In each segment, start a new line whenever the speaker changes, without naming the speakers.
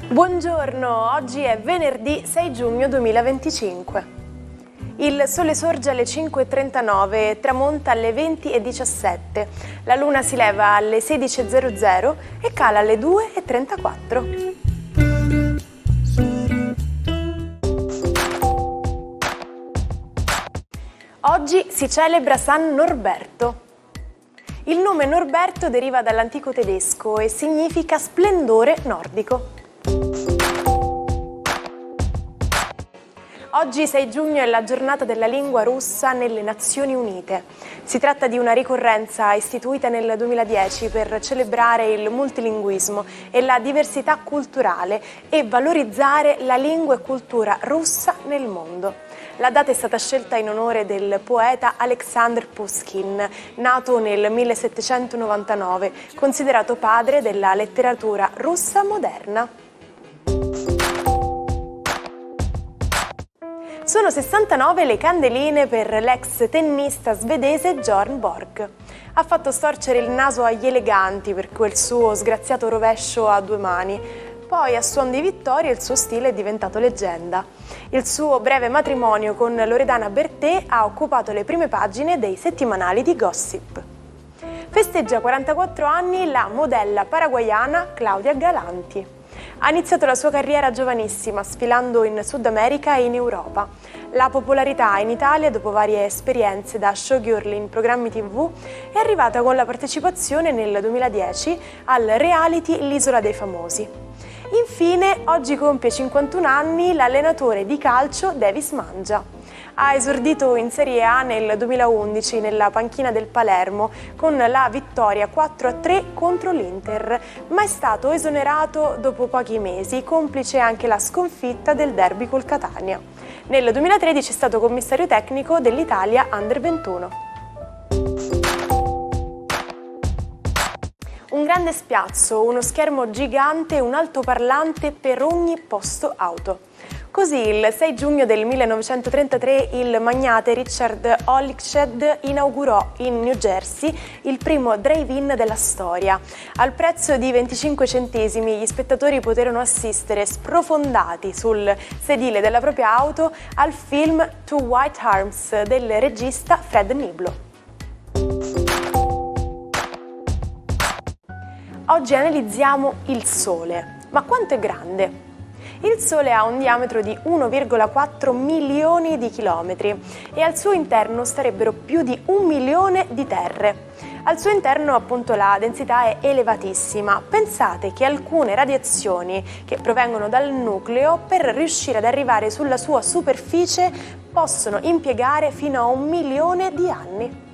Buongiorno, oggi è venerdì 6 giugno 2025. Il sole sorge alle 5:39 e tramonta alle 20:17. La luna si leva alle 16:00 e cala alle 2:34. Oggi si celebra San Norberto. Il nome Norberto deriva dall'antico tedesco e significa splendore nordico. Oggi 6 giugno è la giornata della lingua russa nelle Nazioni Unite. Si tratta di una ricorrenza istituita nel 2010 per celebrare il multilinguismo e la diversità culturale e valorizzare la lingua e cultura russa nel mondo. La data è stata scelta in onore del poeta Alexander Pushkin, nato nel 1799, considerato padre della letteratura russa moderna. Sono 69 le candeline per l'ex tennista svedese Björn Borg. Ha fatto storcere il naso agli eleganti per quel suo sgraziato rovescio a due mani. Poi, a suon di vittoria, il suo stile è diventato leggenda. Il suo breve matrimonio con Loredana Bertè ha occupato le prime pagine dei settimanali di Gossip. Festeggia 44 anni la modella paraguayana Claudia Galanti. Ha iniziato la sua carriera giovanissima, sfilando in Sud America e in Europa. La popolarità in Italia, dopo varie esperienze da showgirl in programmi TV, è arrivata con la partecipazione nel 2010 al reality L'Isola dei Famosi. Infine, oggi compie 51 anni l'allenatore di calcio Davis Mangia. Ha esordito in Serie A nel 2011 nella panchina del Palermo con la vittoria 4-3 contro l'Inter, ma è stato esonerato dopo pochi mesi, complice anche la sconfitta del derby col Catania. Nel 2013 è stato commissario tecnico dell'Italia Under 21. Un grande spiazzo, uno schermo gigante e un altoparlante per ogni posto auto. Così il 6 giugno del 1933 il magnate Richard Hollingshedd inaugurò in New Jersey il primo drive-in della storia. Al prezzo di 25 centesimi gli spettatori poterono assistere sprofondati sul sedile della propria auto al film Two White Arms del regista Fred Niblo. Oggi analizziamo il Sole. Ma quanto è grande? Il Sole ha un diametro di 1,4 milioni di chilometri e al suo interno starebbero più di 1 milione di terre. Al suo interno, appunto, la densità è elevatissima. Pensate che alcune radiazioni che provengono dal nucleo, per riuscire ad arrivare sulla sua superficie, possono impiegare fino a 1 milione di anni.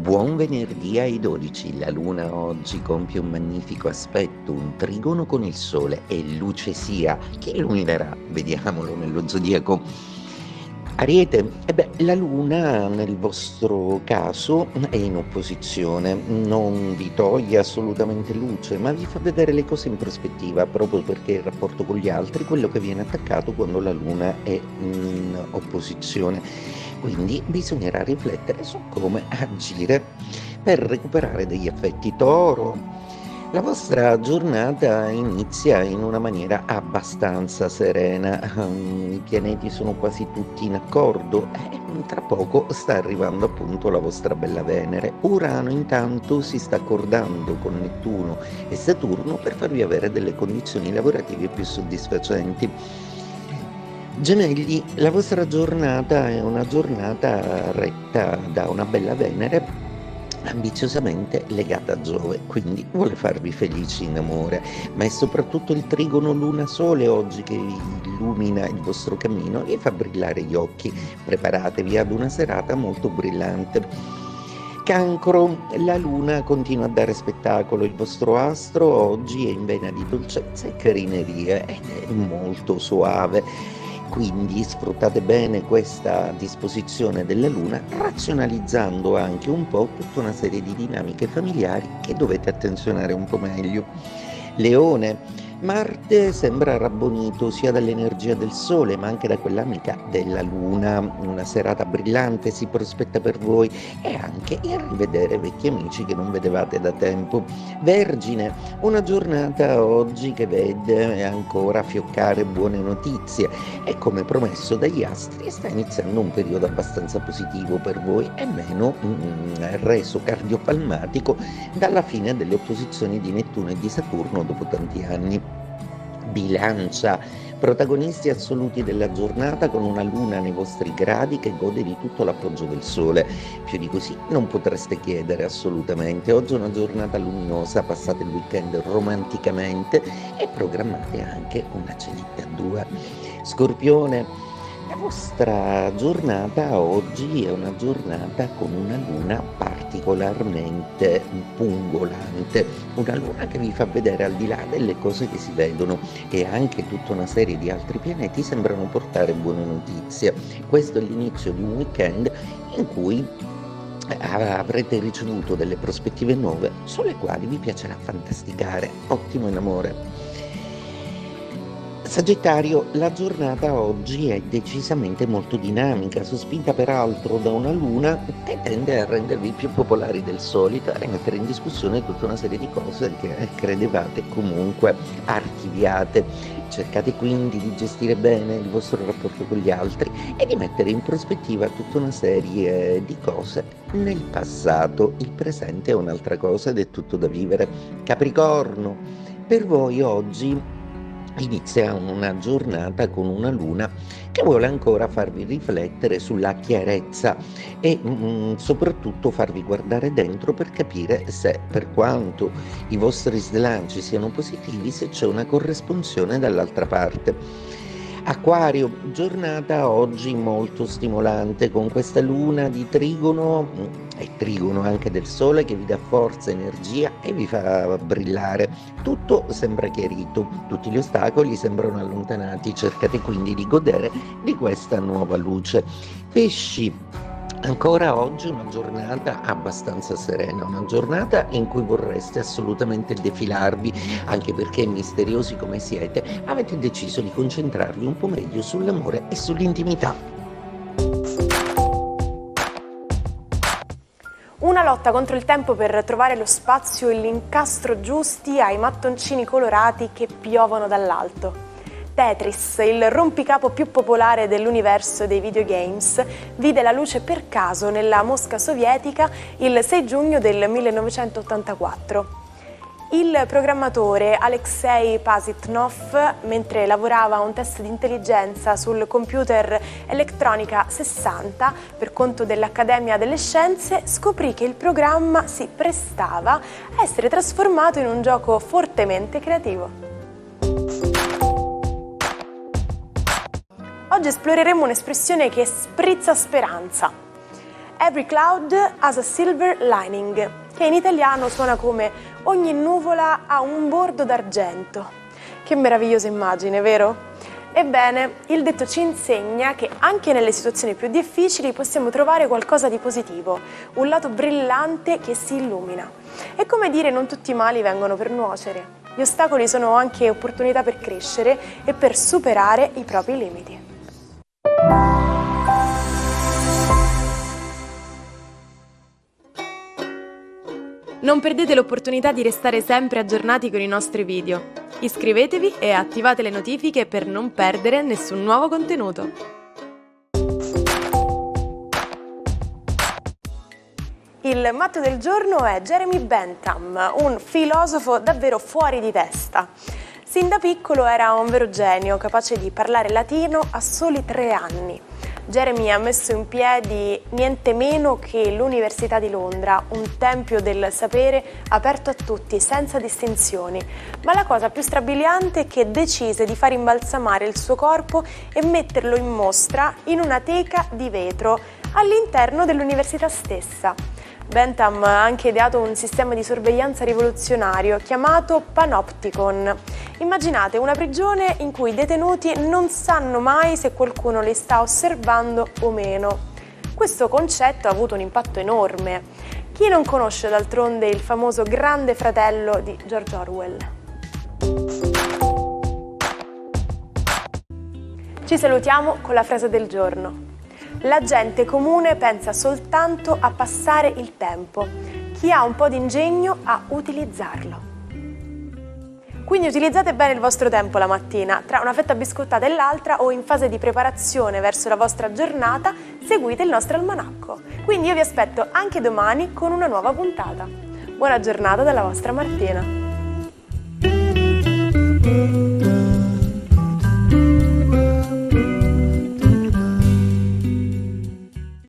Buon venerdì ai 12, la luna oggi compie un magnifico aspetto, un trigono con il sole e luce sia, che illuminerà, vediamolo nello zodiaco. Ariete, la luna nel vostro caso è in opposizione, non vi toglie assolutamente luce, ma vi fa vedere le cose in prospettiva, proprio perché il rapporto con gli altri è quello che viene attaccato quando la luna è in opposizione. Quindi bisognerà riflettere su come agire per recuperare degli affetti. Toro, la vostra giornata inizia in una maniera abbastanza serena, i pianeti sono quasi tutti in accordo e tra poco sta arrivando appunto la vostra bella Venere. Urano intanto si sta accordando con Nettuno e Saturno per farvi avere delle condizioni lavorative più soddisfacenti. Gemelli, la vostra giornata è una giornata retta da una bella Venere ambiziosamente legata a Giove, quindi vuole farvi felici in amore, ma è soprattutto il trigono Luna-Sole oggi che illumina il vostro cammino e fa brillare gli occhi. Preparatevi ad una serata molto brillante. Cancro, la luna continua a dare spettacolo, il vostro astro oggi è in vena di dolcezza e carinerie ed è molto soave. Quindi sfruttate bene questa disposizione della luna, razionalizzando anche un po' tutta una serie di dinamiche familiari che dovete attenzionare un po' meglio. Leone, Marte sembra rabbonito sia dall'energia del Sole ma anche da quella amica della Luna. Una serata brillante si prospetta per voi e anche il rivedere vecchi amici che non vedevate da tempo. Vergine, una giornata oggi che vede ancora fioccare buone notizie e come promesso dagli astri sta iniziando un periodo abbastanza positivo per voi e meno reso cardiopalmatico dalla fine delle opposizioni di Nettuno e di Saturno dopo tanti anni. Bilancia, protagonisti assoluti della giornata con una luna nei vostri gradi che gode di tutto l'appoggio del sole. Più di così non potreste chiedere assolutamente. Oggi è una giornata luminosa, passate il weekend romanticamente e programmate anche una cenetta a due. Scorpione, la vostra giornata oggi è una giornata con una luna particolarmente pungolante, una luna che vi fa vedere al di là delle cose che si vedono e anche tutta una serie di altri pianeti sembrano portare buone notizie. Questo è l'inizio di un weekend in cui avrete ricevuto delle prospettive nuove sulle quali vi piacerà fantasticare. Ottimo in amore. Sagittario, la giornata oggi è decisamente molto dinamica, sospinta peraltro da una luna che tende a rendervi più popolari del solito e a mettere in discussione tutta una serie di cose che credevate comunque archiviate. Cercate quindi di gestire bene il vostro rapporto con gli altri e di mettere in prospettiva tutta una serie di cose nel passato. Il presente è un'altra cosa ed è tutto da vivere. Capricorno, per voi oggi inizia una giornata con una luna che vuole ancora farvi riflettere sulla chiarezza e soprattutto farvi guardare dentro per capire se, per quanto i vostri slanci siano positivi, se c'è una corrispondenza dall'altra parte. Acquario, giornata oggi molto stimolante con questa luna di trigono e trigono anche del sole che vi dà forza, energia e vi fa brillare. Tutto sembra chiarito, tutti gli ostacoli sembrano allontanati, cercate quindi di godere di questa nuova luce. Pesci, ancora oggi una giornata abbastanza serena, una giornata in cui vorreste assolutamente defilarvi, anche perché misteriosi come siete, avete deciso di concentrarvi un po' meglio sull'amore e sull'intimità.
Una lotta contro il tempo per trovare lo spazio e l'incastro giusti ai mattoncini colorati che piovono dall'alto. Tetris, il rompicapo più popolare dell'universo dei videogames, vide la luce per caso nella Mosca sovietica il 6 giugno del 1984. Il programmatore Alexei Pasitnov, mentre lavorava a un test di intelligenza sul computer Electronica 60 per conto dell'Accademia delle Scienze, scoprì che il programma si prestava a essere trasformato in un gioco fortemente creativo. Oggi esploreremo un'espressione che sprizza speranza. Every cloud has a silver lining, che in italiano suona come ogni nuvola ha un bordo d'argento. Che meravigliosa immagine, vero? Ebbene, il detto ci insegna che anche nelle situazioni più difficili possiamo trovare qualcosa di positivo, un lato brillante che si illumina. È come dire non tutti i mali vengono per nuocere. Gli ostacoli sono anche opportunità per crescere e per superare i propri limiti. Non perdete l'opportunità di restare sempre aggiornati con i nostri video. Iscrivetevi e attivate le notifiche per non perdere nessun nuovo contenuto. Il matto del giorno è Jeremy Bentham, un filosofo davvero fuori di testa. Sin da piccolo era un vero genio, capace di parlare latino a soli 3 anni. Jeremy ha messo in piedi niente meno che l'Università di Londra, un tempio del sapere aperto a tutti, senza distinzioni. Ma la cosa più strabiliante è che decise di far imbalsamare il suo corpo e metterlo in mostra in una teca di vetro all'interno dell'università stessa. Bentham ha anche ideato un sistema di sorveglianza rivoluzionario chiamato Panopticon. Immaginate una prigione in cui i detenuti non sanno mai se qualcuno li sta osservando o meno. Questo concetto ha avuto un impatto enorme. Chi non conosce d'altronde il famoso Grande Fratello di George Orwell? Ci salutiamo con la frase del giorno. La gente comune pensa soltanto a passare il tempo. Chi ha un po' di ingegno a utilizzarlo. Quindi utilizzate bene il vostro tempo la mattina, tra una fetta biscottata e l'altra o in fase di preparazione verso la vostra giornata, seguite il nostro almanacco. Quindi io vi aspetto anche domani con una nuova puntata. Buona giornata dalla vostra Martina.